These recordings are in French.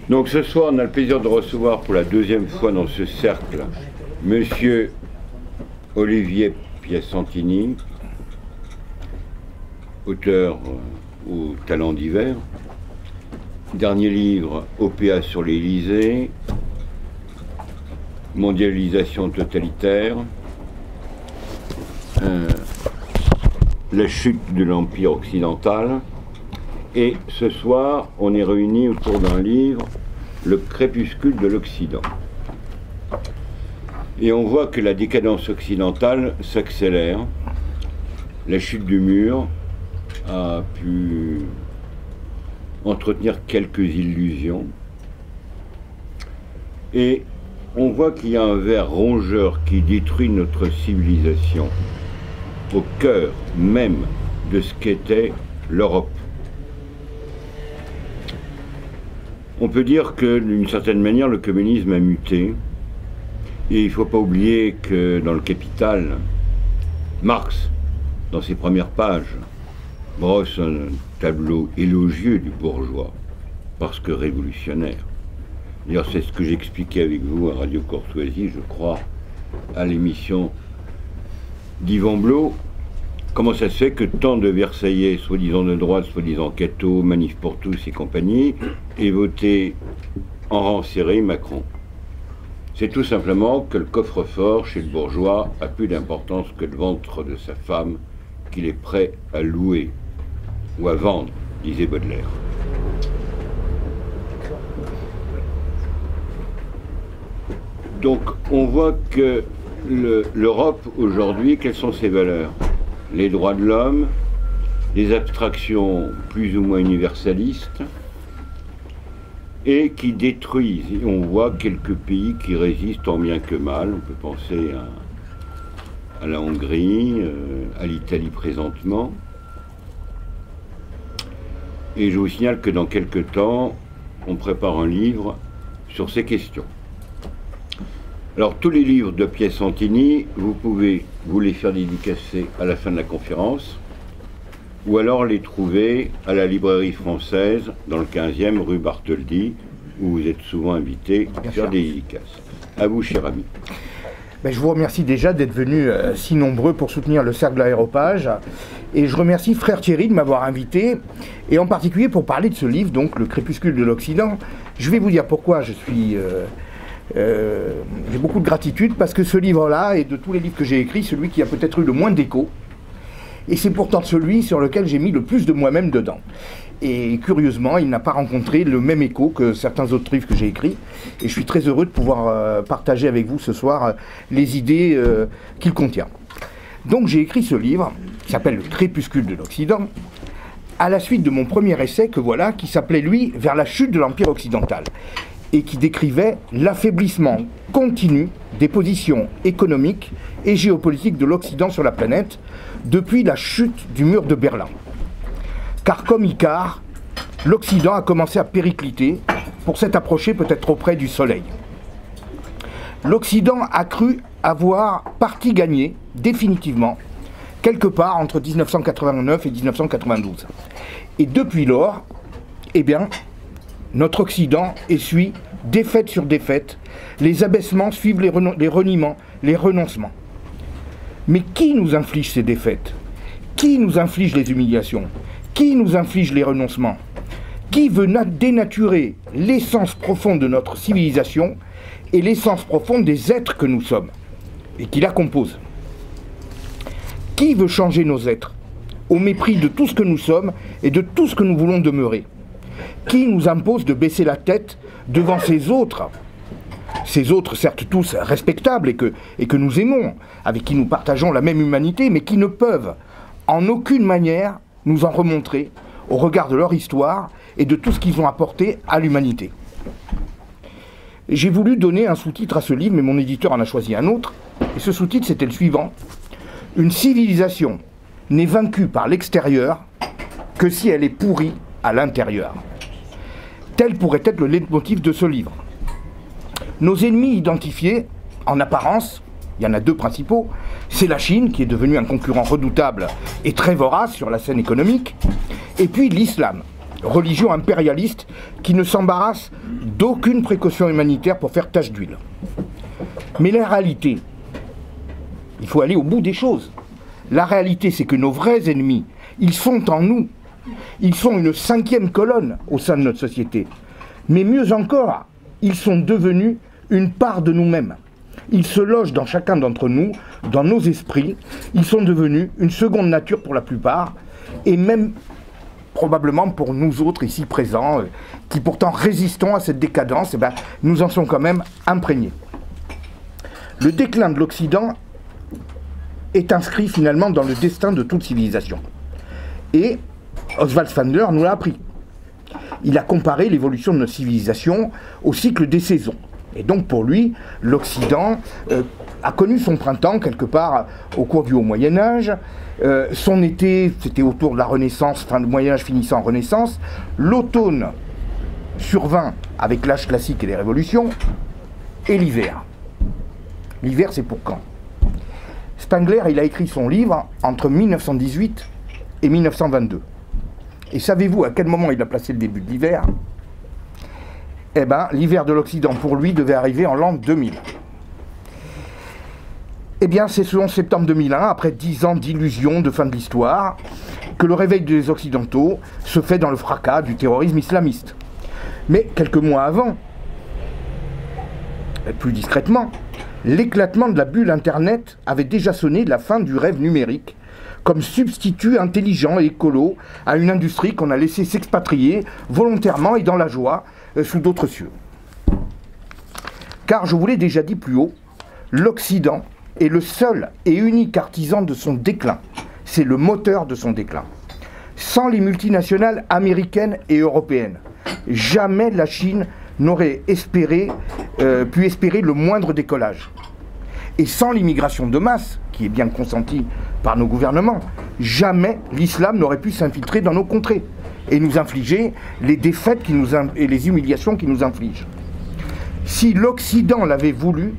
Donc ce soir, on a le plaisir de recevoir pour la deuxième fois dans ce cercle Monsieur Olivier Piacentini, auteur aux talents divers, dernier livre OPA sur l'Élysée, mondialisation totalitaire, la chute de l'Empire occidental. Et ce soir, on est réunis autour d'un livre, Le crépuscule de l'Occident. Et on voit que la décadence occidentale s'accélère. La chute du mur a pu entretenir quelques illusions. Et on voit qu'il y a un ver rongeur qui détruit notre civilisation au cœur même de ce qu'était l'Europe. On peut dire que, d'une certaine manière, le communisme a muté. Et il ne faut pas oublier que dans le Capital, Marx, dans ses premières pages, brosse un tableau élogieux du bourgeois, parce que révolutionnaire. D'ailleurs, c'est ce que j'expliquais avec vous à Radio Courtoisie, je crois, à l'émission d'Yvan Blot. Comment ça se fait que tant de Versaillais, soi-disant de droite, soi-disant catho, Manif pour tous et compagnie, aient voté en rang serré Macron? C'est tout simplement que le coffre-fort chez le bourgeois a plus d'importance que le ventre de sa femme qu'il est prêt à louer ou à vendre, disait Baudelaire. Donc on voit que l'Europe aujourd'hui, quelles sont ses valeurs? Les droits de l'homme, les abstractions plus ou moins universalistes, et qui détruisent. Et on voit quelques pays qui résistent tant bien que mal. On peut penser à la Hongrie, à l'Italie présentement. Et je vous signale que dans quelques temps, on prépare un livre sur ces questions. Alors, tous les livres de Piacentini, vous pouvez vous les faire dédicacer à la fin de la conférence, ou alors les trouver à la librairie française, dans le 15e rue Bartholdi, où vous êtes souvent invité à faire des dédicaces. À vous, cher ami. Ben, je vous remercie déjà d'être venus si nombreux pour soutenir le Cercle de l'Aéropage. Et je remercie Frère Thierry de m'avoir invité, et en particulier pour parler de ce livre, donc Le crépuscule de l'Occident. Je vais vous dire pourquoi je suis... j'ai beaucoup de gratitude parce que ce livre-là, et de tous les livres que j'ai écrits, celui qui a peut-être eu le moins d'écho, et c'est pourtant celui sur lequel j'ai mis le plus de moi-même dedans. Et curieusement, il n'a pas rencontré le même écho que certains autres livres que j'ai écrits, et je suis très heureux de pouvoir partager avec vous ce soir les idées qu'il contient. Donc j'ai écrit ce livre, qui s'appelle Le crépuscule de l'Occident, à la suite de mon premier essai que voilà, qui s'appelait lui « Vers la chute de l'Empire occidental », et qui décrivait l'affaiblissement continu des positions économiques et géopolitiques de l'Occident sur la planète depuis la chute du mur de Berlin. Car comme Icare, l'Occident a commencé à péricliter pour s'être approché peut-être trop près du Soleil. L'Occident a cru avoir partie gagnée définitivement quelque part entre 1989 et 1992. Et depuis lors, eh bien, notre Occident essuie défaite sur défaite, les abaissements suivent les reniements, les renoncements. Mais qui nous inflige ces défaites? Qui nous inflige les humiliations? Qui nous inflige les renoncements? Qui veut dénaturer l'essence profonde de notre civilisation et l'essence profonde des êtres que nous sommes et qui la composent? Qui veut changer nos êtres au mépris de tout ce que nous sommes et de tout ce que nous voulons demeurer? Qui nous impose de baisser la tête devant ces autres certes tous respectables et que nous aimons, avec qui nous partageons la même humanité, mais qui ne peuvent en aucune manière nous en remontrer au regard de leur histoire et de tout ce qu'ils ont apporté à l'humanité. J'ai voulu donner un sous-titre à ce livre, mais mon éditeur en a choisi un autre, et ce sous-titre c'était le suivant: Une civilisation n'est vaincue par l'extérieur que si elle est pourrie à l'intérieur. Tel pourrait être le leitmotiv de ce livre. Nos ennemis identifiés, en apparence, il y en a deux principaux, c'est la Chine, qui est devenue un concurrent redoutable et très vorace sur la scène économique, et puis l'islam, religion impérialiste qui ne s'embarrasse d'aucune précaution humanitaire pour faire tache d'huile. Mais la réalité, il faut aller au bout des choses. La réalité, c'est que nos vrais ennemis, ils sont en nous. Ils sont une cinquième colonne au sein de notre société. Mais mieux encore, ils sont devenus une part de nous-mêmes. Ils se logent dans chacun d'entre nous, dans nos esprits. Ils sont devenus une seconde nature pour la plupart, et même probablement pour nous autres ici présents, qui pourtant résistons à cette décadence, eh ben, nous en sommes quand même imprégnés. Le déclin de l'Occident est inscrit finalement dans le destin de toute civilisation. Et Oswald Spengler nous l'a appris. Il a comparé l'évolution de notre civilisation au cycle des saisons. Et donc pour lui, l'Occident a connu son printemps quelque part au cours du Haut Moyen-Âge. Son été, c'était autour de la Renaissance, fin du Moyen-Âge finissant en Renaissance. L'automne survint avec l'âge classique et les révolutions. Et l'hiver. L'hiver, c'est pour quand? Spengler, il a écrit son livre entre 1918 et 1922. Et savez-vous à quel moment il a placé le début de l'hiver? Eh bien, l'hiver de l'Occident, pour lui, devait arriver en l'an 2000. Eh bien, c'est ce 11 septembre 2001, après 10 ans d'illusions de fin de l'histoire, que le réveil des Occidentaux se fait dans le fracas du terrorisme islamiste. Mais quelques mois avant, plus discrètement, l'éclatement de la bulle Internet avait déjà sonné la fin du rêve numérique, comme substitut intelligent et écolo à une industrie qu'on a laissé s'expatrier volontairement et dans la joie sous d'autres cieux. Car je vous l'ai déjà dit plus haut, l'Occident est le seul et unique artisan de son déclin. C'est le moteur de son déclin. Sans les multinationales américaines et européennes, jamais la Chine n'aurait pu espérer le moindre décollage. Et sans l'immigration de masse, qui est bien consentie par nos gouvernements, jamais l'islam n'aurait pu s'infiltrer dans nos contrées et nous infliger les défaites et les humiliations qu'il nous inflige. Si l'Occident l'avait voulu,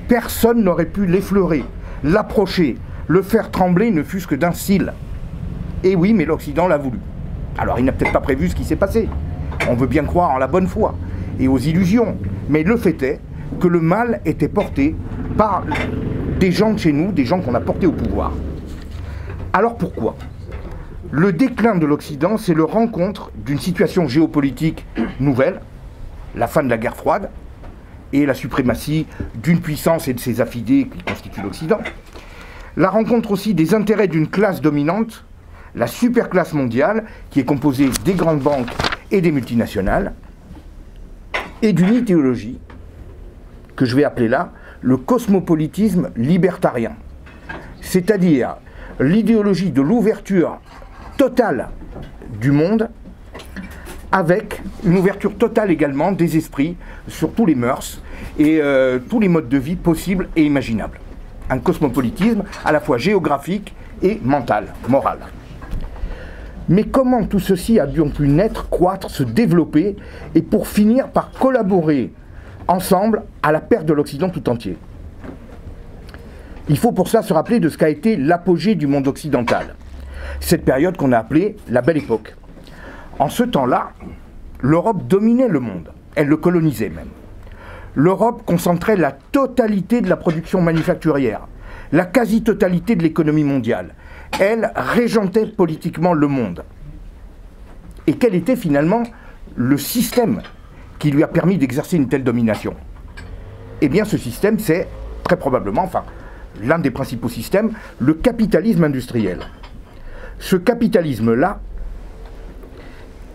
personne n'aurait pu l'effleurer, l'approcher, le faire trembler ne fût-ce que d'un cil. Et oui, mais l'Occident l'a voulu. Alors il n'a peut-être pas prévu ce qui s'est passé. On veut bien croire en la bonne foi et aux illusions, mais le fait est que le mal était porté par des gens de chez nous, des gens qu'on a portés au pouvoir. Alors pourquoi? Le déclin de l'Occident, c'est le rencontre d'une situation géopolitique nouvelle, la fin de la guerre froide, et la suprématie d'une puissance et de ses affidés qui constituent l'Occident. La rencontre aussi des intérêts d'une classe dominante, la superclasse mondiale, qui est composée des grandes banques et des multinationales, et d'une idéologie que je vais appeler là le cosmopolitisme libertarien, c'est-à-dire l'idéologie de l'ouverture totale du monde, avec une ouverture totale également des esprits sur tous les mœurs et tous les modes de vie possibles et imaginables. Un cosmopolitisme à la fois géographique et mental, moral. Mais comment tout ceci a bien pu naître, croître, se développer, et pour finir par collaborer ensemble à la perte de l'Occident tout entier? Il faut pour ça se rappeler de ce qu'a été l'apogée du monde occidental. Cette période qu'on a appelée la Belle Époque. En ce temps-là, l'Europe dominait le monde, elle le colonisait même. L'Europe concentrait la totalité de la production manufacturière, la quasi-totalité de l'économie mondiale. Elle régentait politiquement le monde. Et quel était finalement le système qui lui a permis d'exercer une telle domination? Eh bien, ce système, c'est très probablement, enfin, l'un des principaux systèmes, le capitalisme industriel. Ce capitalisme-là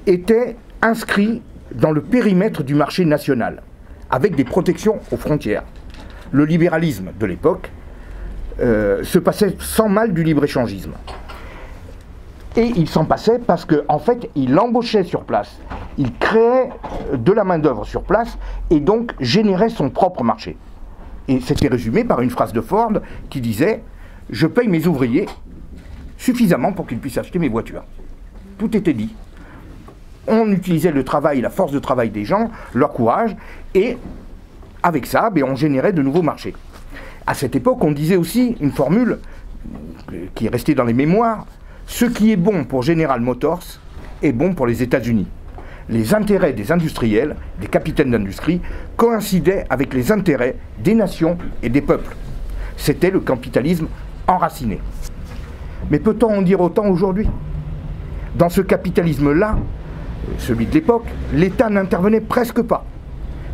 était inscrit dans le périmètre du marché national, avec des protections aux frontières. Le libéralisme de l'époque se passait sans mal du libre-échangisme. Et il s'en passait parce qu'en fait, il embauchait sur place, il créait de la main-d'œuvre sur place et donc générait son propre marché. Et c'était résumé par une phrase de Ford qui disait « Je paye mes ouvriers suffisamment pour qu'ils puissent acheter mes voitures ». Tout était dit. On utilisait le travail, la force de travail des gens, leur courage, et avec ça, on générait de nouveaux marchés. À cette époque, on disait aussi une formule qui est restée dans les mémoires: ce qui est bon pour General Motors est bon pour les États-Unis. Les intérêts des industriels, des capitaines d'industrie, coïncidaient avec les intérêts des nations et des peuples. C'était le capitalisme enraciné. Mais peut-on en dire autant aujourd'hui? Dans ce capitalisme-là, celui de l'époque, l'État n'intervenait presque pas,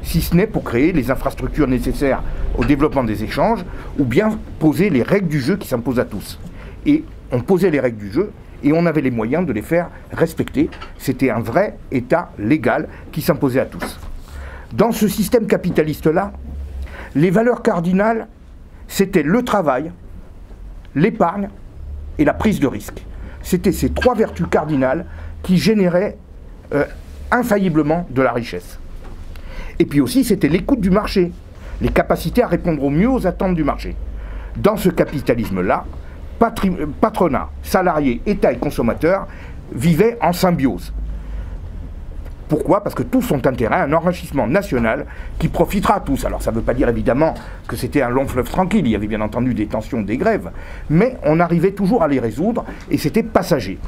si ce n'est pour créer les infrastructures nécessaires au développement des échanges, ou bien poser les règles du jeu qui s'imposent à tous. Et on posait les règles du jeu, et on avait les moyens de les faire respecter. C'était un vrai État légal qui s'imposait à tous. Dans ce système capitaliste-là, les valeurs cardinales, c'était le travail, l'épargne et la prise de risque. C'était ces trois vertus cardinales qui généraient infailliblement de la richesse. Et puis aussi, c'était l'écoute du marché, les capacités à répondre au mieux aux attentes du marché. Dans ce capitalisme-là, patronat, salariés, État et consommateurs vivaient en symbiose. Pourquoi? Parce que tous ont intérêt à un enrichissement national qui profitera à tous. Alors ça ne veut pas dire évidemment que c'était un long fleuve tranquille, il y avait bien entendu des tensions, des grèves, mais on arrivait toujours à les résoudre et c'était passager.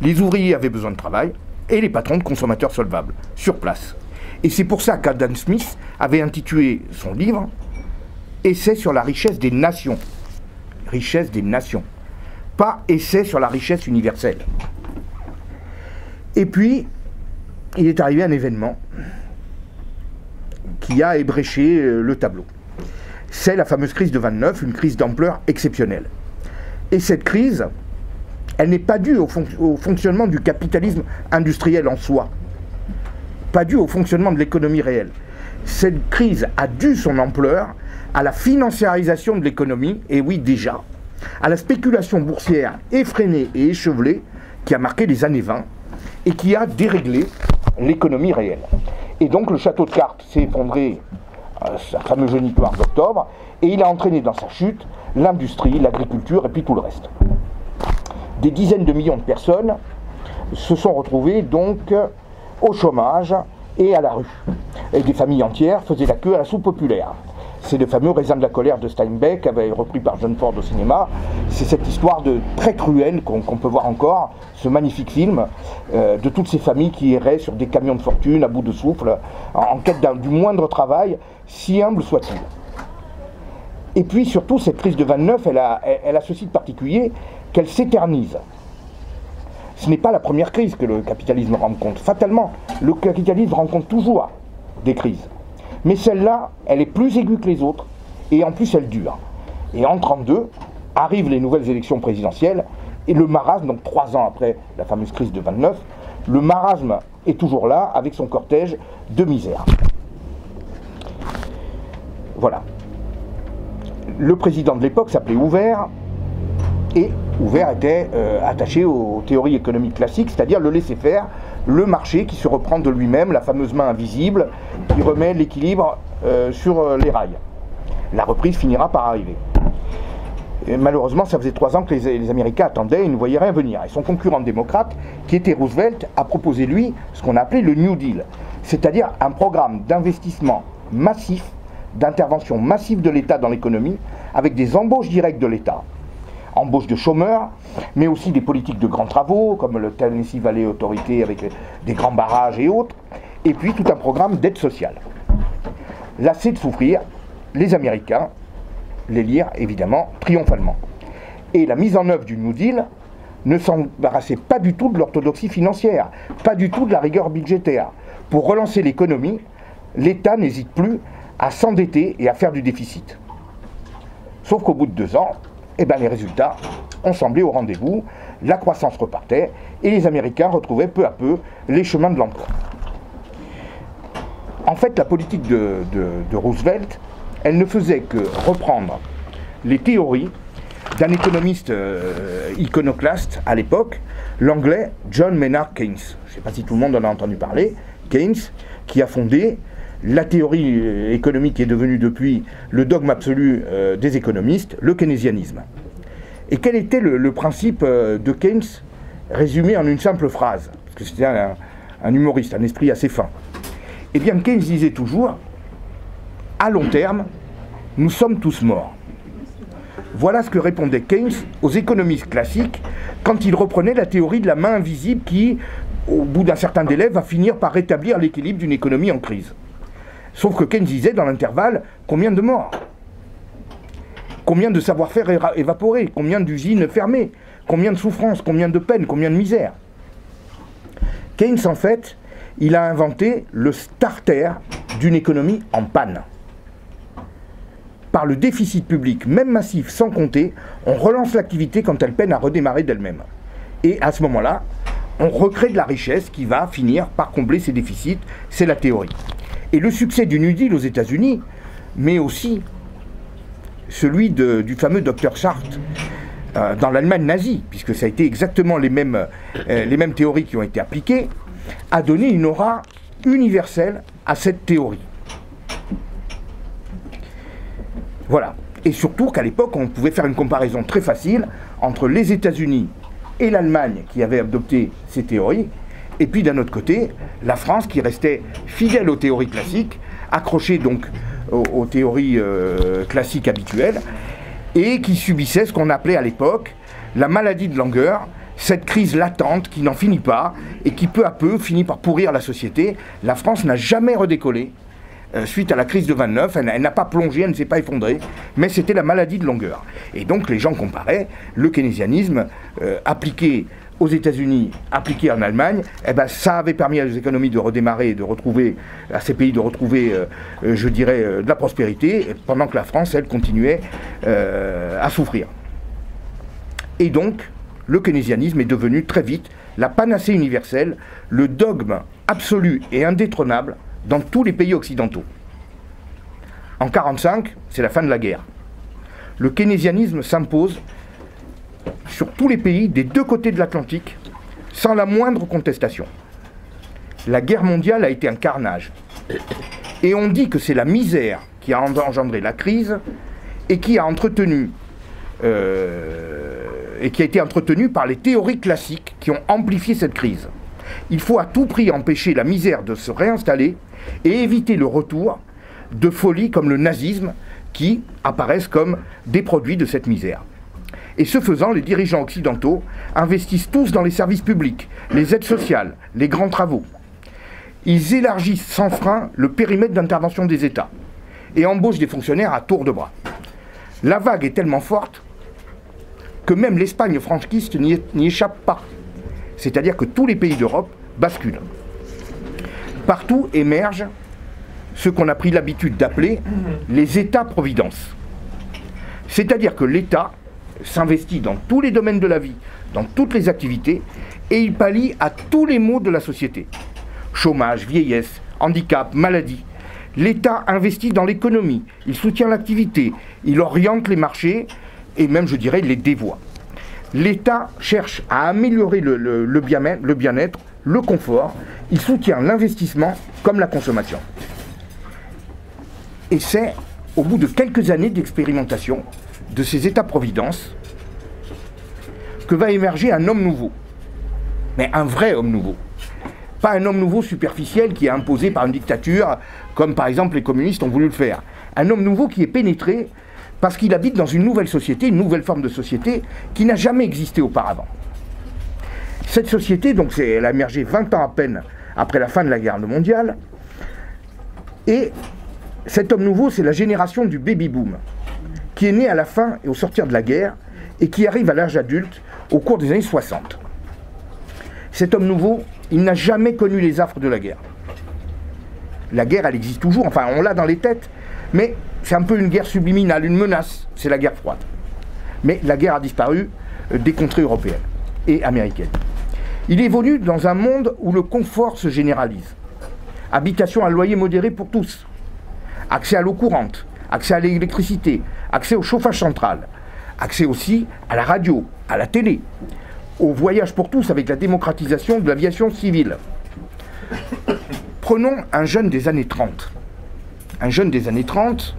Les ouvriers avaient besoin de travail et les patrons de consommateurs solvables, sur place. Et c'est pour ça qu'Adam Smith avait intitulé son livre « Essai sur la richesse des nations ». Richesse des nations, pas essai sur la richesse universelle. Et puis, il est arrivé un événement qui a ébréché le tableau. C'est la fameuse crise de 29, une crise d'ampleur exceptionnelle. Et cette crise, elle n'est pas due au fonctionnement du capitalisme industriel en soi, pas due au fonctionnement de l'économie réelle. Cette crise a dû son ampleur à la financiarisation de l'économie, et oui déjà, à la spéculation boursière effrénée et échevelée qui a marqué les années 20 et qui a déréglé l'économie réelle. Et donc le château de cartes s'est effondré à sa fameuse génitoire d'octobre, et il a entraîné dans sa chute l'industrie, l'agriculture et puis tout le reste. Des dizaines de millions de personnes se sont retrouvées donc au chômage et à la rue. Et des familles entières faisaient la queue à la soupe populaire. C'est le fameux Raisin de la colère de Steinbeck, avait repris par John Ford au cinéma. C'est cette histoire très cruelle qu'on peut voir encore, ce magnifique film, de toutes ces familles qui erraient sur des camions de fortune à bout de souffle, en quête du moindre travail, si humble soit-il. Et puis surtout, cette crise de 29, elle a ceci de particulier, qu'elle s'éternise. Ce n'est pas la première crise que le capitalisme rencontre. Fatalement, le capitalisme rencontre toujours des crises. Mais celle-là, elle est plus aiguë que les autres, et en plus elle dure. Et en 1932, arrivent les nouvelles élections présidentielles, et le marasme, donc 3 ans après la fameuse crise de 29, le marasme est toujours là, avec son cortège de misère. Voilà. Le président de l'époque s'appelait Hoover, et Hoover était attaché aux théories économiques classiques, c'est-à-dire le laisser-faire, le marché qui se reprend de lui-même, la fameuse main invisible, qui remet l'équilibre sur les rails. La reprise finira par arriver. Et malheureusement, ça faisait 3 ans que les Américains attendaient et ne voyaient rien venir. Et son concurrent démocrate, qui était Roosevelt, a proposé, lui, ce qu'on a appelé le New Deal, c'est-à-dire un programme d'investissement massif, d'intervention massive de l'État dans l'économie, avec des embauches directes de l'État. Embauche de chômeurs, mais aussi des politiques de grands travaux, comme le Tennessee Valley Authority avec des grands barrages et autres, et puis tout un programme d'aide sociale. Lassés de souffrir, les Américains l'élirent évidemment triomphalement. Et la mise en œuvre du New Deal ne s'embarrassait pas du tout de l'orthodoxie financière, pas du tout de la rigueur budgétaire. Pour relancer l'économie, l'État n'hésite plus à s'endetter et à faire du déficit. Sauf qu'au bout de 2 ans, les résultats ont semblé au rendez-vous, la croissance repartait et les Américains retrouvaient peu à peu les chemins de l'emploi. En fait, la politique de Roosevelt, elle ne faisait que reprendre les théories d'un économiste iconoclaste à l'époque, l'anglais John Maynard Keynes. Je ne sais pas si tout le monde en a entendu parler. Keynes, qui a fondé la théorie économique qui est devenue depuis le dogme absolu des économistes, le keynésianisme. Et quel était le principe de Keynes, résumé en une simple phrase? Parce que c'était un humoriste, un esprit assez fin. Eh bien, Keynes disait toujours, à long terme, nous sommes tous morts. Voilà ce que répondait Keynes aux économistes classiques quand il reprenait la théorie de la main invisible qui, au bout d'un certain délai, va finir par rétablir l'équilibre d'une économie en crise. Sauf que Keynes disait, dans l'intervalle, combien de morts? Combien de savoir-faire évaporés? Combien d'usines fermées? Combien de souffrances? Combien de peines? Combien de misère? Keynes, en fait, il a inventé le starter d'une économie en panne. Par le déficit public, même massif, sans compter, on relance l'activité quand elle peine à redémarrer d'elle-même. Et à ce moment-là, on recrée de la richesse qui va finir par combler ces déficits. C'est la théorie. Et le succès du New Deal aux États-Unis, mais aussi celui du fameux Dr Chart dans l'Allemagne nazie, puisque ça a été exactement les mêmes théories qui ont été appliquées, a donné une aura universelle à cette théorie. Voilà. Et surtout qu'à l'époque, on pouvait faire une comparaison très facile entre les États-Unis et l'Allemagne qui avaient adopté ces théories, et puis d'un autre côté, la France qui restait fidèle aux théories classiques, accrochée donc aux théories classiques habituelles, et qui subissait ce qu'on appelait à l'époque la maladie de Langer, cette crise latente qui n'en finit pas et qui peu à peu finit par pourrir la société. La France n'a jamais redécollé suite à la crise de 29, elle n'a pas plongé, elle ne s'est pas effondrée, mais c'était la maladie de Langer. Et donc les gens comparaient le keynésianisme appliqué aux États-Unis, appliqué en Allemagne, eh ben, ça avait permis à les économies de redémarrer, de retrouver, à ces pays de retrouver, je dirais, de la prospérité, pendant que la France, elle, continuait à souffrir. Et donc, le keynésianisme est devenu très vite la panacée universelle, le dogme absolu et indétrônable dans tous les pays occidentaux. En 1945, c'est la fin de la guerre. Le keynésianisme s'impose sur tous les pays des deux côtés de l'Atlantique, sans la moindre contestation. La guerre mondiale a été un carnage. Et on dit que c'est la misère qui a engendré la crise et qui a été entretenue par les théories classiques qui ont amplifié cette crise. Il faut à tout prix empêcher la misère de se réinstaller et éviter le retour de folies comme le nazisme qui apparaissent comme des produits de cette misère. Et ce faisant, les dirigeants occidentaux investissent tous dans les services publics, les aides sociales, les grands travaux. Ils élargissent sans frein le périmètre d'intervention des États et embauchent des fonctionnaires à tour de bras. La vague est tellement forte que même l'Espagne franquiste n'y échappe pas. C'est-à-dire que tous les pays d'Europe basculent. Partout émergent ce qu'on a pris l'habitude d'appeler les États-providence. C'est-à-dire que l'État s'investit dans tous les domaines de la vie, dans toutes les activités, et il pallie à tous les maux de la société. Chômage, vieillesse, handicap, maladie. L'État investit dans l'économie, il soutient l'activité, il oriente les marchés, et même, je dirais, les dévoie. L'État cherche à améliorer le bien-être, le confort, il soutient l'investissement comme la consommation. Et c'est au bout de quelques années d'expérimentation de ces États-providence que va émerger un homme nouveau. Mais un vrai homme nouveau. Pas un homme nouveau superficiel qui est imposé par une dictature, comme par exemple les communistes ont voulu le faire. Un homme nouveau qui est pénétré parce qu'il habite dans une nouvelle société, une nouvelle forme de société qui n'a jamais existé auparavant. Cette société, donc, elle a émergé 20 ans à peine après la fin de la guerre mondiale, et cet homme nouveau, c'est la génération du baby-boom, qui est née à la fin et au sortir de la guerre, et qui arrive à l'âge adulte au cours des années 60. Cet homme nouveau, il n'a jamais connu les affres de la guerre. La guerre, elle existe toujours, enfin, on l'a dans les têtes, mais c'est un peu une guerre subliminale, une menace, c'est la guerre froide. Mais la guerre a disparu des contrées européennes et américaines. Il évolue dans un monde où le confort se généralise. Habitation à loyer modéré pour tous, accès à l'eau courante, accès à l'électricité, accès au chauffage central, accès aussi à la radio, à la télé, au voyage pour tous avec la démocratisation de l'aviation civile. Prenons un jeune des années 30. Un jeune des années 30,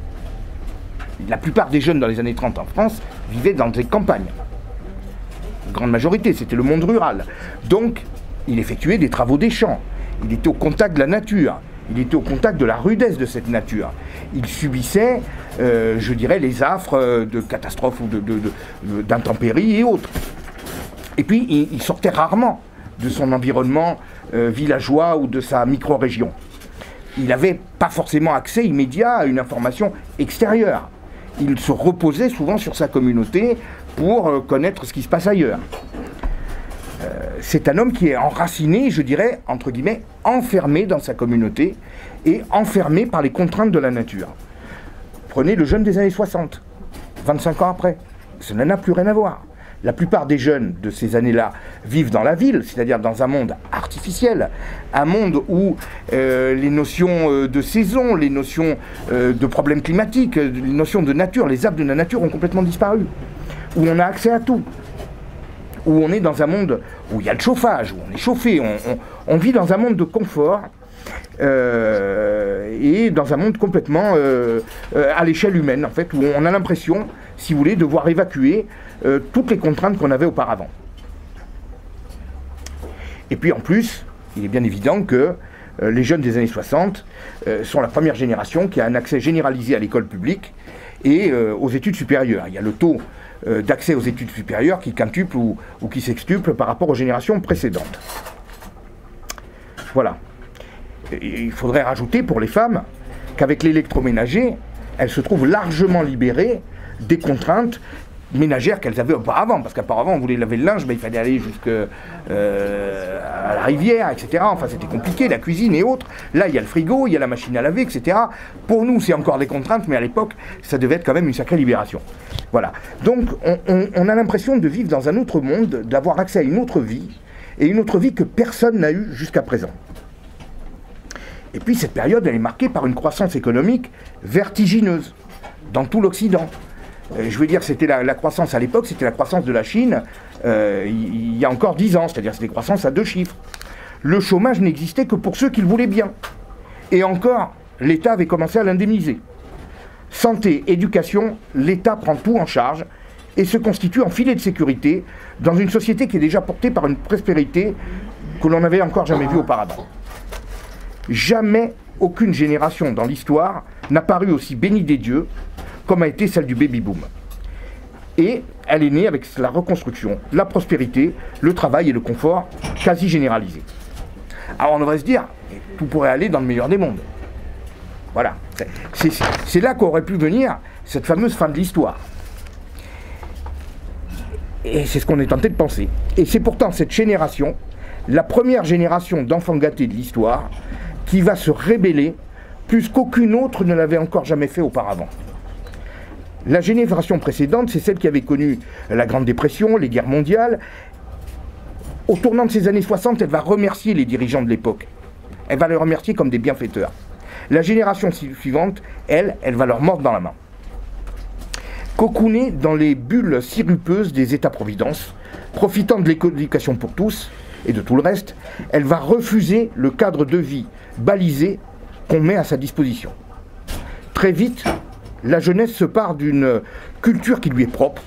la plupart des jeunes dans les années 30 en France vivaient dans des campagnes. La grande majorité, c'était le monde rural. Donc, il effectuait des travaux des champs. Il était au contact de la nature. Il était au contact de la rudesse de cette nature. Il subissait, je dirais, les affres de catastrophes ou d'intempéries et autres. Et puis, il sortait rarement de son environnement villageois ou de sa micro-région. Il n'avait pas forcément accès immédiat à une information extérieure. Il se reposait souvent sur sa communauté pour connaître ce qui se passe ailleurs. C'est un homme qui est enraciné, je dirais, entre guillemets, enfermé dans sa communauté et enfermé par les contraintes de la nature. Prenez le jeune des années 60, 25 ans après, ça n'en a plus rien à voir. La plupart des jeunes de ces années-là vivent dans la ville, c'est-à-dire dans un monde artificiel, un monde où les notions de saison, les notions de problèmes climatiques, les notions de nature, les actes de la nature ont complètement disparu, où on a accès à tout, où on est dans un monde où il y a le chauffage, où on est chauffé, on vit dans un monde de confort, et dans un monde complètement à l'échelle humaine, en fait, où on a l'impression, si vous voulez, de devoir évacuer toutes les contraintes qu'on avait auparavant. Et puis en plus, il est bien évident que les jeunes des années 60 sont la première génération qui a un accès généralisé à l'école publique et aux études supérieures. Il y a le taux d'accès aux études supérieures qui quintuple ou qui sextuple par rapport aux générations précédentes. Voilà. Et il faudrait rajouter pour les femmes qu'avec l'électroménager, elles se trouvent largement libérées des contraintes ménagères qu'elles avaient auparavant, parce qu'auparavant on voulait laver le linge, mais il fallait aller jusqu'à la rivière, etc. Enfin c'était compliqué, la cuisine et autres. Là il y a le frigo, il y a la machine à laver, etc. Pour nous c'est encore des contraintes, mais à l'époque ça devait être quand même une sacrée libération. Voilà. Donc on a l'impression de vivre dans un autre monde, d'avoir accès à une autre vie, et une autre vie que personne n'a eue jusqu'à présent. Et puis cette période elle est marquée par une croissance économique vertigineuse dans tout l'Occident. Je veux dire, c'était la croissance à l'époque, c'était la croissance de la Chine il y a encore 10 ans, c'est-à-dire c'était une croissance à 2 chiffres. Le chômage n'existait que pour ceux qui le voulaient bien. Et encore, l'État avait commencé à l'indemniser. Santé, éducation, l'État prend tout en charge et se constitue en filet de sécurité dans une société qui est déjà portée par une prospérité que l'on n'avait encore jamais vue auparavant. Jamais aucune génération dans l'histoire n'a paru aussi bénie des dieux comme a été celle du baby-boom. Et elle est née avec la reconstruction, la prospérité, le travail et le confort quasi généralisés. Alors on devrait se dire, tout pourrait aller dans le meilleur des mondes. Voilà. C'est là qu'aurait pu venir cette fameuse fin de l'histoire. Et c'est ce qu'on est tenté de penser. Et c'est pourtant cette génération, la première génération d'enfants gâtés de l'histoire, qui va se rébeller plus qu'aucune autre ne l'avait encore jamais fait auparavant. La génération précédente, c'est celle qui avait connu la Grande Dépression, les guerres mondiales. Au tournant de ces années 60, elle va remercier les dirigeants de l'époque. Elle va les remercier comme des bienfaiteurs. La génération suivante, elle va leur mordre dans la main. Cocoonée dans les bulles sirupeuses des États-providence, profitant de l'éducation pour tous et de tout le reste, elle va refuser le cadre de vie balisé qu'on met à sa disposition. Très vite, la jeunesse se part d'une culture qui lui est propre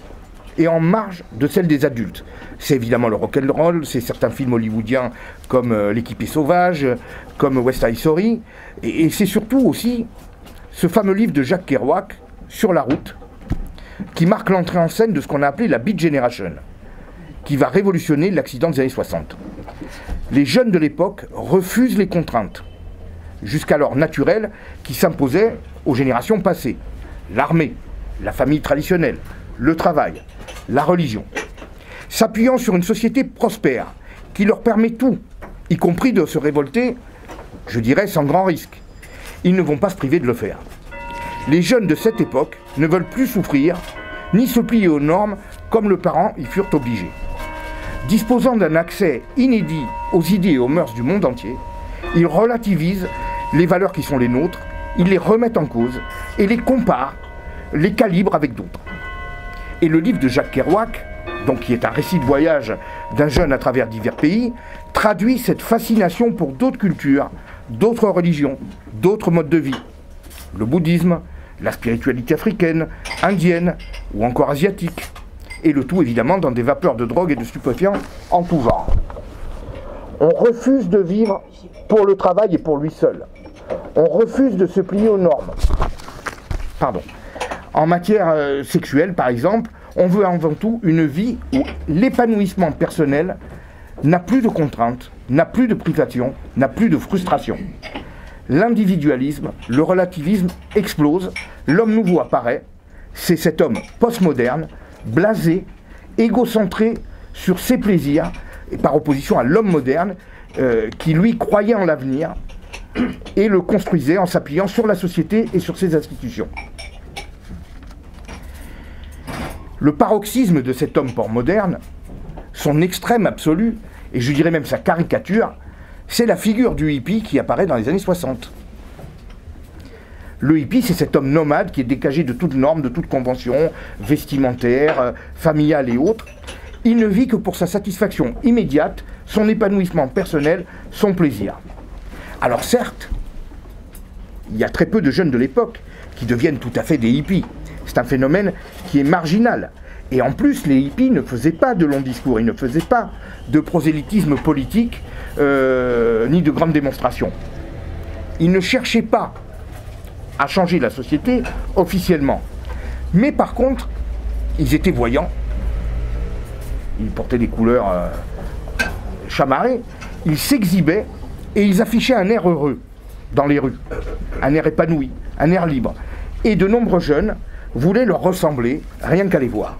et en marge de celle des adultes. C'est évidemment le rock'n'roll, c'est certains films hollywoodiens comme L'équipé sauvage, comme West Side Story, et c'est surtout aussi ce fameux livre de Jack Kerouac, Sur la route, qui marque l'entrée en scène de ce qu'on a appelé la Beat Generation, qui va révolutionner l'accident des années 60. Les jeunes de l'époque refusent les contraintes, jusqu'alors naturelles, qui s'imposaient aux générations passées. L'armée, la famille traditionnelle, le travail, la religion. S'appuyant sur une société prospère, qui leur permet tout, y compris de se révolter, je dirais sans grand risque. Ils ne vont pas se priver de le faire. Les jeunes de cette époque ne veulent plus souffrir, ni se plier aux normes comme leurs parents y furent obligés. Disposant d'un accès inédit aux idées et aux mœurs du monde entier, ils relativisent les valeurs qui sont les nôtres, ils les remettent en cause et les comparent, les calibrent avec d'autres. Et le livre de Jack Kerouac, donc qui est un récit de voyage d'un jeune à travers divers pays, traduit cette fascination pour d'autres cultures, d'autres religions, d'autres modes de vie. Le bouddhisme, la spiritualité africaine, indienne ou encore asiatique. Et le tout évidemment dans des vapeurs de drogue et de stupéfiants en tout genre. On refuse de vivre pour le travail et pour lui seul. On refuse de se plier aux normes. Pardon. En matière sexuelle, par exemple, On veut avant tout une vie où l'épanouissement personnel n'a plus de contraintes, n'a plus de privation, n'a plus de frustration. L'individualisme, le relativisme explose, l'homme nouveau apparaît, c'est cet homme postmoderne, blasé, égocentré sur ses plaisirs, et par opposition à l'homme moderne, qui lui croyait en l'avenir et le construisait en s'appuyant sur la société et sur ses institutions. Le paroxysme de cet homme postmoderne, son extrême absolu, et je dirais même sa caricature, c'est la figure du hippie qui apparaît dans les années 60. Le hippie, c'est cet homme nomade qui est décagé de toute norme, de toute convention vestimentaire, familiale et autres. Il ne vit que pour sa satisfaction immédiate, son épanouissement personnel, son plaisir. Alors certes, il y a très peu de jeunes de l'époque qui deviennent tout à fait des hippies. C'est un phénomène qui est marginal. Et en plus, les hippies ne faisaient pas de longs discours, ils ne faisaient pas de prosélytisme politique, ni de grandes démonstrations. Ils ne cherchaient pas à changer la société officiellement. Mais par contre, ils étaient voyants, ils portaient des couleurs chamarrées, ils s'exhibaient et ils affichaient un air heureux dans les rues, un air épanoui, un air libre. Et de nombreux jeunes voulaient leur ressembler, rien qu'à les voir.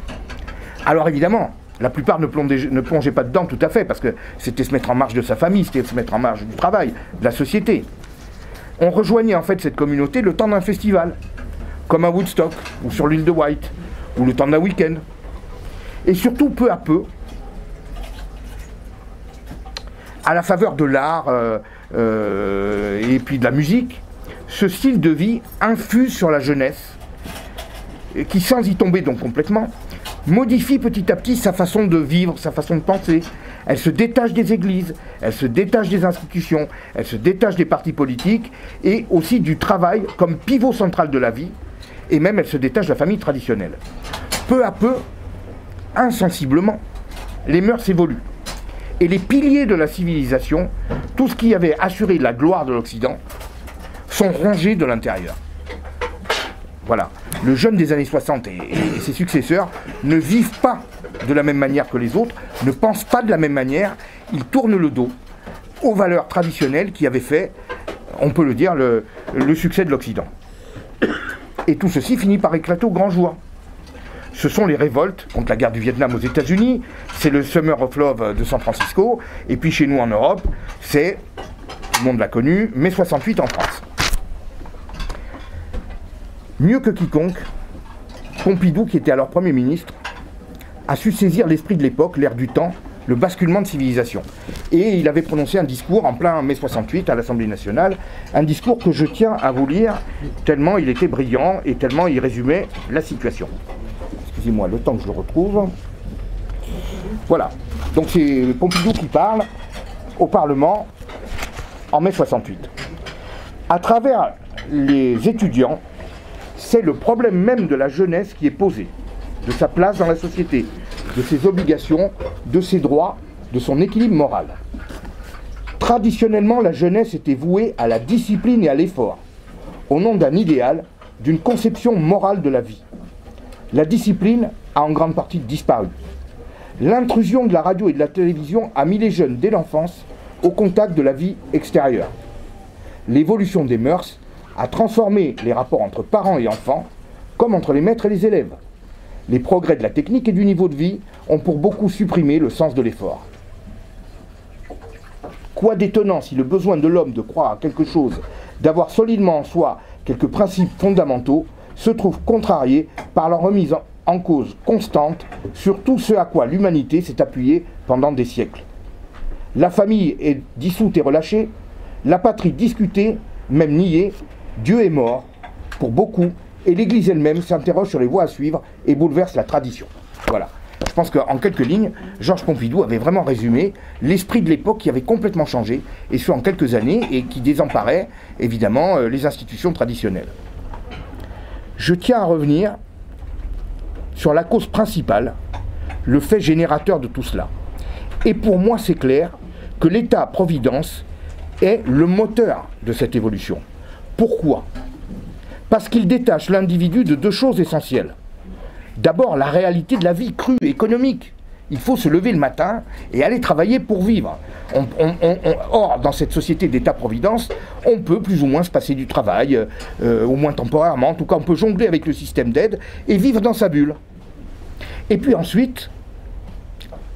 Alors évidemment, la plupart ne plongeaient pas dedans tout à fait, parce que c'était se mettre en marge de sa famille, c'était se mettre en marge du travail, de la société. On rejoignait en fait cette communauté le temps d'un festival, comme à Woodstock, ou sur l'île de White, ou le temps d'un week-end. Et surtout, peu à peu, à la faveur de l'art et puis de la musique, ce style de vie infuse sur la jeunesse, qui sans y tomber donc complètement, modifie petit à petit sa façon de vivre, sa façon de penser. Elle se détache des églises, elle se détache des institutions, elle se détache des partis politiques et aussi du travail comme pivot central de la vie, et même elle se détache de la famille traditionnelle. Peu à peu, insensiblement, les mœurs évoluent. Et les piliers de la civilisation, tout ce qui avait assuré la gloire de l'Occident, sont rongés de l'intérieur. Voilà. Le jeune des années 60 et ses successeurs ne vivent pas de la même manière que les autres, ne pensent pas de la même manière, ils tournent le dos aux valeurs traditionnelles qui avaient fait, on peut le dire, le succès de l'Occident. Et tout ceci finit par éclater au grand jour. Ce sont les révoltes contre la guerre du Vietnam aux États-Unis, c'est le Summer of Love de San Francisco, et puis chez nous en Europe, c'est, tout le monde l'a connu, mai 68 en France. Mieux que quiconque, Pompidou, qui était alors Premier ministre, a su saisir l'esprit de l'époque, l'air du temps, le basculement de civilisation. Et il avait prononcé un discours en plein mai 68 à l'Assemblée nationale, un discours que je tiens à vous lire, tellement il était brillant et tellement il résumait la situation. Excusez-moi, le temps que je le retrouve. Voilà. Donc c'est Pompidou qui parle au Parlement en mai 68. À travers les étudiants, c'est le problème même de la jeunesse qui est posé, de sa place dans la société, de ses obligations, de ses droits, de son équilibre moral. Traditionnellement, la jeunesse était vouée à la discipline et à l'effort, au nom d'un idéal, d'une conception morale de la vie. La discipline a en grande partie disparu. L'intrusion de la radio et de la télévision a mis les jeunes dès l'enfance au contact de la vie extérieure. L'évolution des mœurs a transformé les rapports entre parents et enfants, comme entre les maîtres et les élèves. Les progrès de la technique et du niveau de vie ont pour beaucoup supprimé le sens de l'effort. Quoi d'étonnant si le besoin de l'homme de croire à quelque chose, d'avoir solidement en soi quelques principes fondamentaux, se trouve contrarié par la remise en cause constante sur tout ce à quoi l'humanité s'est appuyée pendant des siècles. La famille est dissoute et relâchée, la patrie discutée, même niée, Dieu est mort, pour beaucoup, et l'Église elle-même s'interroge sur les voies à suivre et bouleverse la tradition. Voilà. Je pense qu'en quelques lignes, Georges Pompidou avait vraiment résumé l'esprit de l'époque qui avait complètement changé, et ce en quelques années, et qui désemparait, évidemment, les institutions traditionnelles. Je tiens à revenir sur la cause principale, le fait générateur de tout cela. Et pour moi, c'est clair que l'État-providence est le moteur de cette évolution. Pourquoi ? Parce qu'il détache l'individu de deux choses essentielles. d'abord la réalité de la vie crue, économique. Il faut se lever le matin et aller travailler pour vivre. Or, dans cette société d'État-providence, on peut plus ou moins se passer du travail, au moins temporairement. En tout cas, on peut jongler avec le système d'aide et vivre dans sa bulle. Et puis ensuite,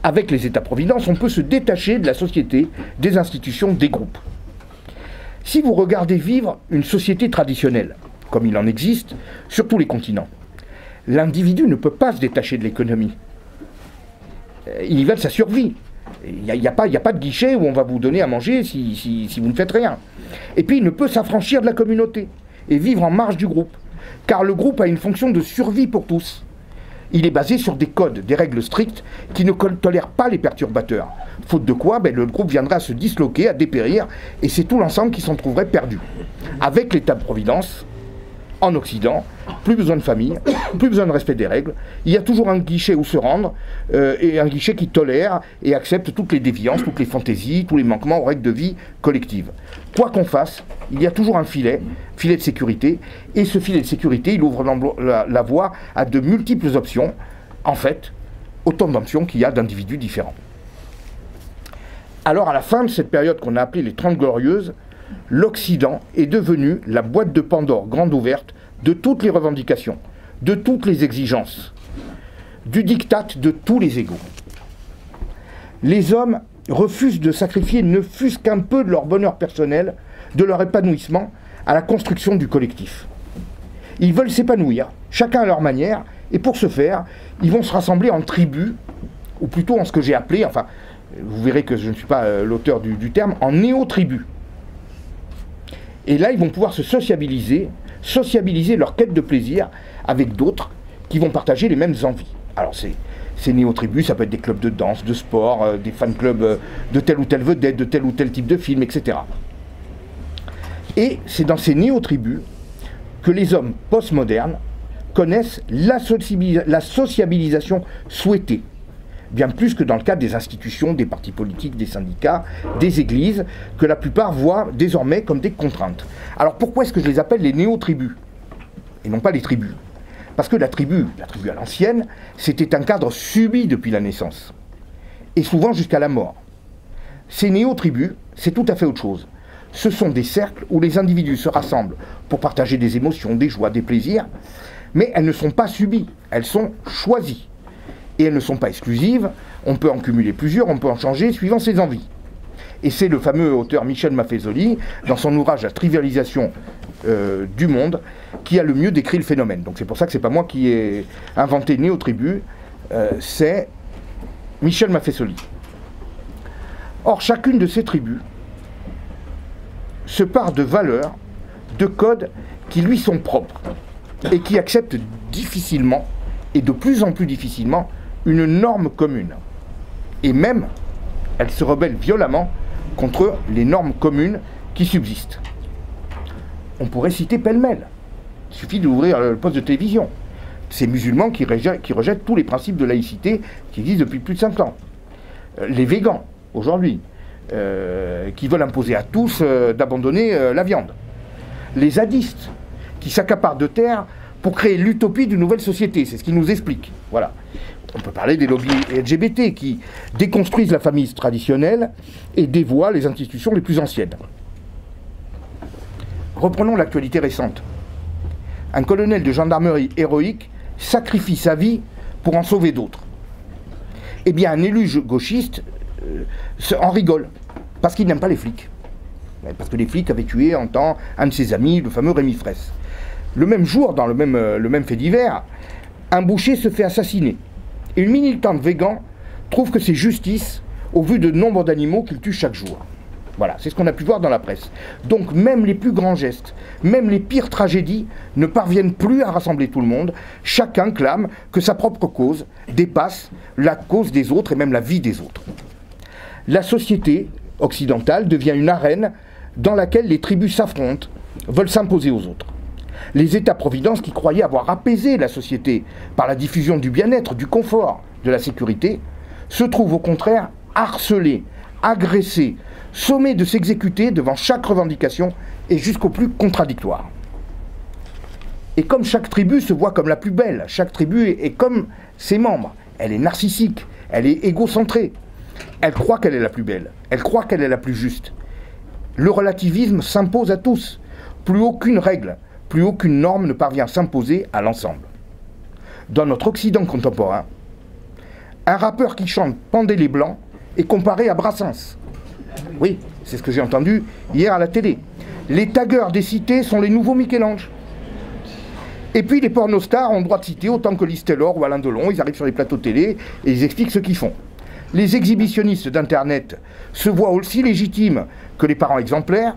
avec les États-providence, on peut se détacher de la société, des institutions, des groupes. Si vous regardez vivre une société traditionnelle, comme il en existe sur tous les continents, l'individu ne peut pas se détacher de l'économie. Il y va de sa survie. Il n'y a pas de guichet où on va vous donner à manger si vous ne faites rien. Et puis il ne peut s'affranchir de la communauté et vivre en marge du groupe. Car le groupe a une fonction de survie pour tous. Il est basé sur des codes, des règles strictes qui ne tolèrent pas les perturbateurs. Faute de quoi, le groupe viendra à se disloquer, à dépérir, et c'est tout l'ensemble qui s'en trouverait perdu. Avec l'État-providence, en Occident, plus besoin de famille, plus besoin de respect des règles. Il y a toujours un guichet où se rendre, et un guichet qui tolère et accepte toutes les déviances, toutes les fantaisies, tous les manquements aux règles de vie collectives. Quoi qu'on fasse, il y a toujours un filet de sécurité, et ce filet de sécurité, il ouvre la voie à de multiples options, en fait, autant d'options qu'il y a d'individus différents. Alors, à la fin de cette période qu'on a appelée les 30 Glorieuses, l'Occident est devenu la boîte de Pandore grande ouverte de toutes les revendications, de toutes les exigences, du diktat de tous les égaux. Les hommes refusent de sacrifier ne fût-ce qu'un peu de leur bonheur personnel, de leur épanouissement, à la construction du collectif. Ils veulent s'épanouir, chacun à leur manière, et pour ce faire, ils vont se rassembler en tribus, ou plutôt en ce que j'ai appelé, enfin, vous verrez que je ne suis pas l'auteur du terme, en néo-tribus. Et là, ils vont pouvoir se sociabiliser leur quête de plaisir avec d'autres qui vont partager les mêmes envies. Alors, ces néo-tribus, ça peut être des clubs de danse, de sport, des fan-clubs de telle ou telle vedette, de tel ou tel type de film, etc. Et c'est dans ces néo-tribus que les hommes postmodernes connaissent la sociabilisation souhaitée, bien plus que dans le cadre des institutions, des partis politiques, des syndicats, des églises, que la plupart voient désormais comme des contraintes. Alors pourquoi est-ce que je les appelle les néo-tribus, et non pas les tribus? Parce que la tribu à l'ancienne, c'était un cadre subi depuis la naissance, et souvent jusqu'à la mort. Ces néo-tribus, c'est tout à fait autre chose. Ce sont des cercles où les individus se rassemblent pour partager des émotions, des joies, des plaisirs, mais elles ne sont pas subies, elles sont choisies. Et elles ne sont pas exclusives, on peut en cumuler plusieurs, on peut en changer suivant ses envies. Et c'est le fameux auteur Michel Maffezoli, dans son ouvrage La trivialisation du monde, qui a le mieux décrit le phénomène. Donc c'est pour ça que c'est pas moi qui ai inventé néo-tribu, c'est Michel Maffezoli. Or, chacune de ces tribus se part de valeurs, de codes qui lui sont propres, et qui acceptent difficilement, et de plus en plus difficilement, une norme commune. Et même, elle se rebelle violemment contre les normes communes qui subsistent. On pourrait citer pêle-mêle. Il suffit d'ouvrir le poste de télévision. Ces musulmans qui rejettent tous les principes de laïcité qui existent depuis plus de 5 ans. Les végans, aujourd'hui, qui veulent imposer à tous d'abandonner la viande. Les zadistes, qui s'accaparent de terre pour créer l'utopie d'une nouvelle société. C'est ce qu'ils nous expliquent. Voilà. On peut parler des lobbies LGBT qui déconstruisent la famille traditionnelle et dévoient les institutions les plus anciennes. Reprenons l'actualité récente. Un colonel de gendarmerie héroïque sacrifie sa vie pour en sauver d'autres. Eh bien, un élu gauchiste en rigole, parce qu'il n'aime pas les flics. Parce que les flics avaient tué en temps un de ses amis, le fameux Rémi Fraisse. Le même jour, dans le même fait divers, un boucher se fait assassiner. Et une militante végan trouve que c'est justice au vu de nombre d'animaux qu'il tue chaque jour. Voilà, c'est ce qu'on a pu voir dans la presse. Donc même les plus grands gestes, même les pires tragédies ne parviennent plus à rassembler tout le monde. Chacun clame que sa propre cause dépasse la cause des autres et même la vie des autres. La société occidentale devient une arène dans laquelle les tribus s'affrontent, veulent s'imposer aux autres. Les États-providence qui croyaient avoir apaisé la société par la diffusion du bien-être, du confort, de la sécurité, se trouvent au contraire harcelés, agressés, sommés de s'exécuter devant chaque revendication et jusqu'au plus contradictoire. Et comme chaque tribu se voit comme la plus belle, chaque tribu est comme ses membres. Elle est narcissique, elle est égocentrée. Elle croit qu'elle est la plus belle, elle croit qu'elle est la plus juste. Le relativisme s'impose à tous. Plus aucune règle, plus aucune norme ne parvient à s'imposer à l'ensemble. Dans notre Occident contemporain, un rappeur qui chante « Pendez les Blancs » est comparé à Brassens. Oui, c'est ce que j'ai entendu hier à la télé. Les taggeurs des cités sont les nouveaux Michel-Ange. Et puis les pornostars ont le droit de citer autant que Lys Taylor ou Alain Delon. Ils arrivent sur les plateaux télé et ils expliquent ce qu'ils font. Les exhibitionnistes d'Internet se voient aussi légitimes que les parents exemplaires,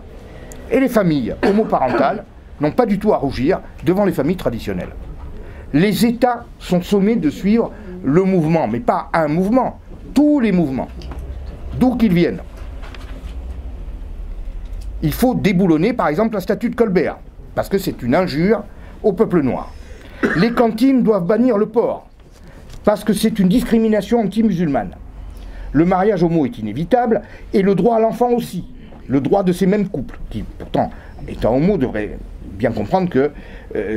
et les familles homoparentales n'ont pas du tout à rougir devant les familles traditionnelles. Les États sont sommés de suivre le mouvement, mais pas un mouvement, tous les mouvements, d'où qu'ils viennent. Il faut déboulonner par exemple la statue de Colbert, parce que c'est une injure au peuple noir. Les cantines doivent bannir le porc, parce que c'est une discrimination anti-musulmane. Le mariage homo est inévitable, et le droit à l'enfant aussi. Le droit de ces mêmes couples, qui pourtant, étant homo, devraient bien comprendre que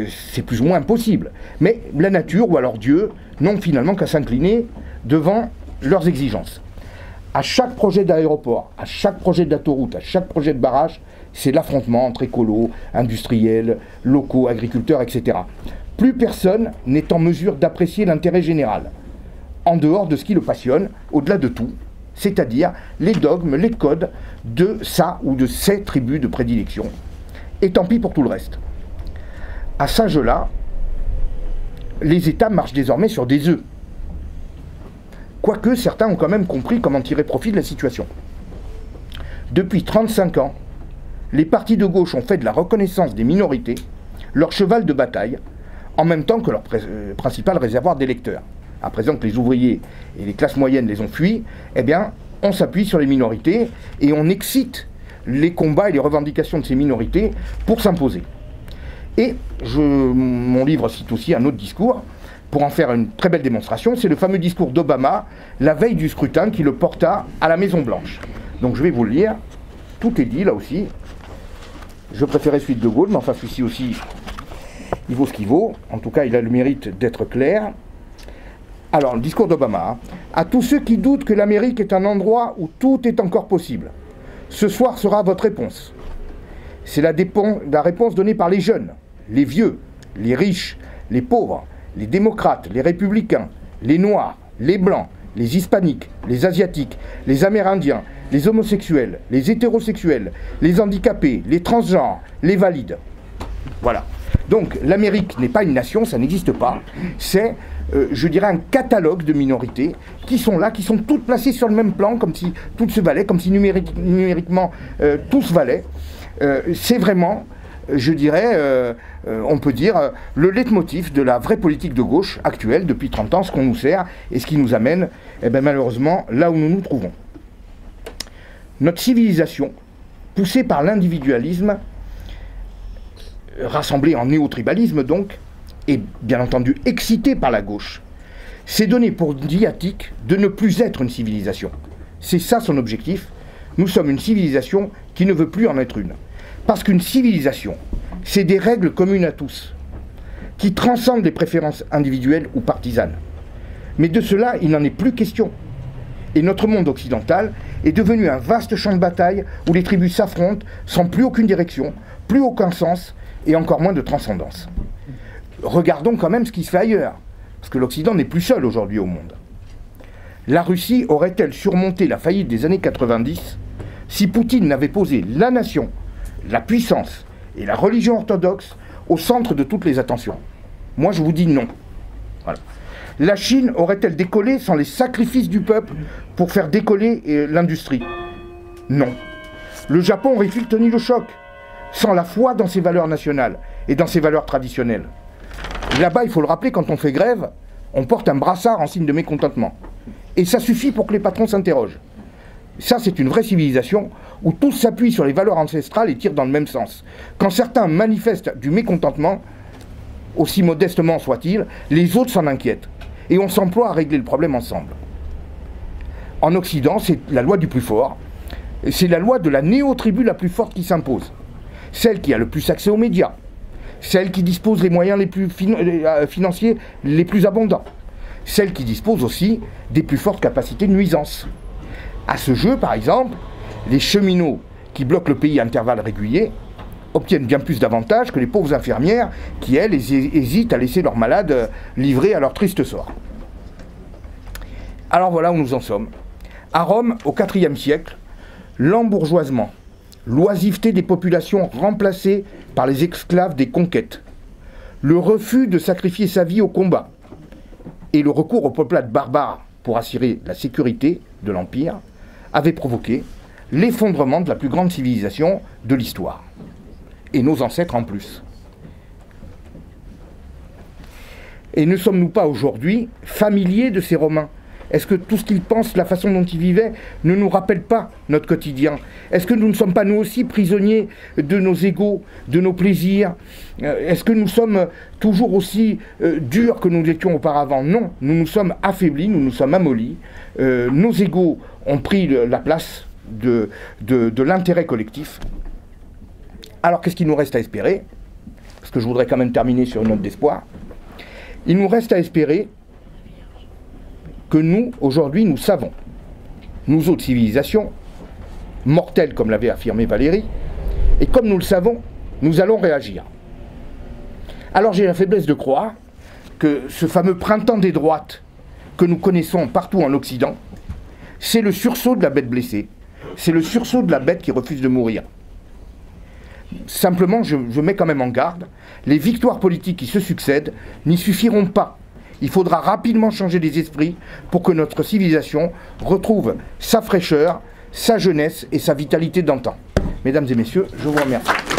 c'est plus ou moins impossible. Mais la nature, ou alors Dieu, n'ont finalement qu'à s'incliner devant leurs exigences. À chaque projet d'aéroport, à chaque projet d'autoroute, à chaque projet de barrage, c'est l'affrontement entre écolos, industriels, locaux, agriculteurs, etc. Plus personne n'est en mesure d'apprécier l'intérêt général, en dehors de ce qui le passionne, au-delà de tout, c'est-à-dire les dogmes, les codes de sa ou de ces tribus de prédilection. Et tant pis pour tout le reste. À cet âge-là, les États marchent désormais sur des œufs. Quoique certains ont quand même compris comment tirer profit de la situation. Depuis 35 ans, les partis de gauche ont fait de la reconnaissance des minorités leur cheval de bataille, en même temps que leur principal réservoir d'électeurs. À présent que les ouvriers et les classes moyennes les ont fuis, eh bien, on s'appuie sur les minorités et on excite les combats et les revendications de ces minorités pour s'imposer. Et mon livre cite aussi un autre discours, pour en faire une très belle démonstration, c'est le fameux discours d'Obama, la veille du scrutin, qui le porta à la Maison-Blanche. Donc je vais vous le lire, tout est dit là aussi. Je préférais celui de De Gaulle, mais enfin celui-ci aussi, il vaut ce qu'il vaut. En tout cas, il a le mérite d'être clair. Alors, le discours d'Obama, à tous ceux qui doutent que l'Amérique est un endroit où tout est encore possible, ce soir sera votre réponse. C'est la réponse donnée par les jeunes, les vieux, les riches, les pauvres, les démocrates, les républicains, les noirs, les blancs, les hispaniques, les asiatiques, les amérindiens, les homosexuels, les hétérosexuels, les handicapés, les transgenres, les valides. Voilà. Donc l'Amérique n'est pas une nation, ça n'existe pas. C'est, je dirais, un catalogue de minorités qui sont là, qui sont toutes placées sur le même plan, comme si toutes se valaient, comme si numériquement tout se valait. C'est vraiment, je dirais, on peut dire, le leitmotiv de la vraie politique de gauche actuelle depuis 30 ans, ce qu'on nous sert et ce qui nous amène, eh bien, malheureusement, là où nous nous trouvons. Notre civilisation, poussée par l'individualisme, rassemblée en néotribalisme donc, et bien entendu excitée par la gauche, s'est donné pour diatique de ne plus être une civilisation. C'est ça son objectif. Nous sommes une civilisation qui ne veut plus en être une. Parce qu'une civilisation, c'est des règles communes à tous, qui transcendent les préférences individuelles ou partisanes. Mais de cela, il n'en est plus question. Et notre monde occidental est devenu un vaste champ de bataille où les tribus s'affrontent sans plus aucune direction, plus aucun sens et encore moins de transcendance. Regardons quand même ce qui se fait ailleurs, parce que l'Occident n'est plus seul aujourd'hui au monde. La Russie aurait-elle surmonté la faillite des années 90 si Poutine n'avait posé la nation, la puissance et la religion orthodoxe au centre de toutes les attentions? Moi je vous dis non. Voilà. La Chine aurait-elle décollé sans les sacrifices du peuple pour faire décoller l'industrie? Non. Le Japon aurait-il tenu le choc sans la foi dans ses valeurs nationales et dans ses valeurs traditionnelles? Là-bas, il faut le rappeler, quand on fait grève, on porte un brassard en signe de mécontentement. Et ça suffit pour que les patrons s'interrogent. Ça, c'est une vraie civilisation où tous s'appuient sur les valeurs ancestrales et tirent dans le même sens. Quand certains manifestent du mécontentement, aussi modestement soit-il, les autres s'en inquiètent. Et on s'emploie à régler le problème ensemble. En Occident, c'est la loi du plus fort. C'est la loi de la néo-tribu la plus forte qui s'impose. Celle qui a le plus accès aux médias. celle qui dispose des moyens les plus financiers les plus abondants, celle qui dispose aussi des plus fortes capacités de nuisance. À ce jeu, par exemple, les cheminots qui bloquent le pays à intervalles réguliers obtiennent bien plus d'avantages que les pauvres infirmières qui, elles, hésitent à laisser leurs malades livrés à leur triste sort. Alors voilà où nous en sommes. À Rome, au IVe siècle, l'embourgeoisement, l'oisiveté des populations remplacées par les esclaves des conquêtes, le refus de sacrifier sa vie au combat et le recours aux peuplades barbares pour assurer la sécurité de l'Empire avaient provoqué l'effondrement de la plus grande civilisation de l'histoire. Et nos ancêtres en plus. Et ne sommes-nous pas aujourd'hui familiers de ces Romains ? Est-ce que tout ce qu'ils pensent, la façon dont ils vivaient, ne nous rappelle pas notre quotidien? Est-ce que nous ne sommes pas nous aussi prisonniers de nos égos, de nos plaisirs? Est-ce que nous sommes toujours aussi durs que nous étions auparavant? Non, nous nous sommes affaiblis, nous nous sommes amollis. Nos égos ont pris la place de l'intérêt collectif. Alors qu'est-ce qu'il nous reste à espérer? Parce que je voudrais quand même terminer sur une note d'espoir. Il nous reste à espérer que nous, aujourd'hui, nous savons, nous autres civilisations, mortelles comme l'avait affirmé Valéry, et comme nous le savons, nous allons réagir. Alors j'ai la faiblesse de croire que ce fameux printemps des droites que nous connaissons partout en Occident, c'est le sursaut de la bête blessée, c'est le sursaut de la bête qui refuse de mourir. Simplement, je mets quand même en garde, les victoires politiques qui se succèdent n'y suffiront pas. Il faudra rapidement changer les esprits pour que notre civilisation retrouve sa fraîcheur, sa jeunesse et sa vitalité d'antan. Mesdames et messieurs, je vous remercie.